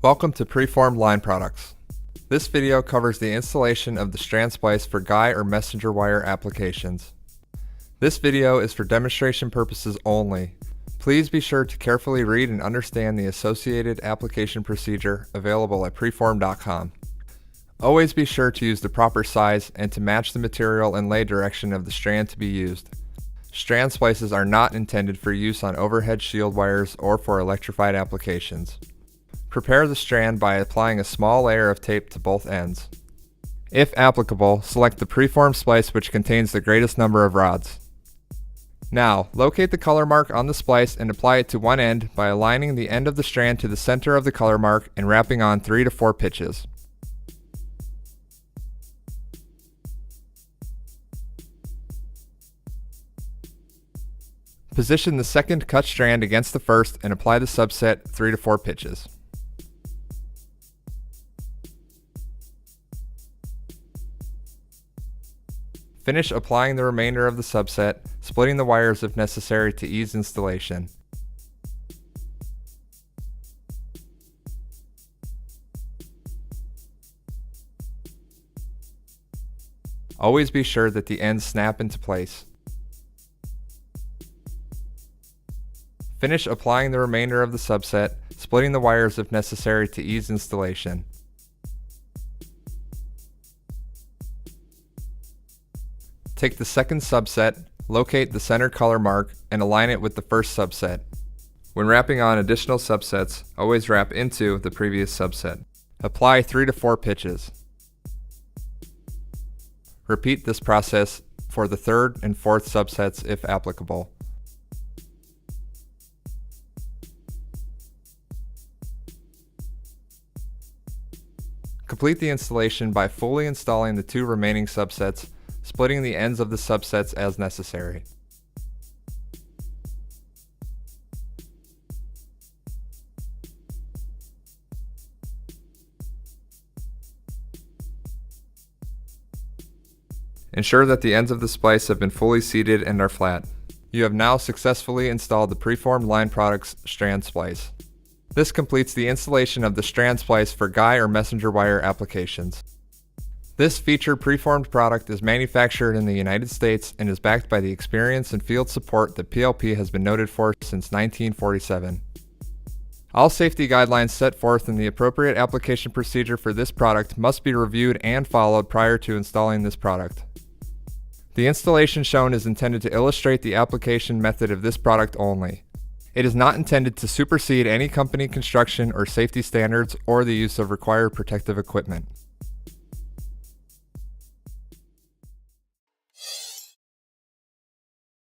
Welcome to Preformed Line Products. This video covers the installation of the Strand Splice for guy or messenger wire applications. This video is for demonstration purposes only. Please be sure to carefully read and understand the associated application procedure available at preformed.com. Always be sure to use the proper size and to match the material and lay direction of the strand to be used. Strand splices are not intended for use on overhead shield wires or for electrified applications. Prepare the strand by applying a small layer of tape to both ends. If applicable, select the preformed splice which contains the greatest number of rods. Now, locate the color mark on the splice and apply it to one end by aligning the end of the strand to the center of the color mark and wrapping on 3 to 4 pitches. Position the second cut strand against the first and apply the subset 3 to 4 pitches. Finish applying the remainder of the subset, splitting the wires if necessary to ease installation. Always be sure that the ends snap into place. Finish applying the remainder of the subset, splitting the wires if necessary to ease installation. Take the second subset, locate the center color mark, and align it with the first subset. When wrapping on additional subsets, always wrap into the previous subset. Apply 3 to 4 pitches. Repeat this process for the third and fourth subsets if applicable. Complete the installation by fully installing the 2 remaining subsets, splitting the ends of the subsets as necessary. Ensure that the ends of the splice have been fully seated and are flat. You have now successfully installed the Preformed Line Products Strand Splice. This completes the installation of the Strand Splice for guy or messenger wire applications. This featured preformed product is manufactured in the United States and is backed by the experience and field support that PLP has been noted for since 1947. All safety guidelines set forth in the appropriate application procedure for this product must be reviewed and followed prior to installing this product. The installation shown is intended to illustrate the application method of this product only. It is not intended to supersede any company construction or safety standards or the use of required protective equipment.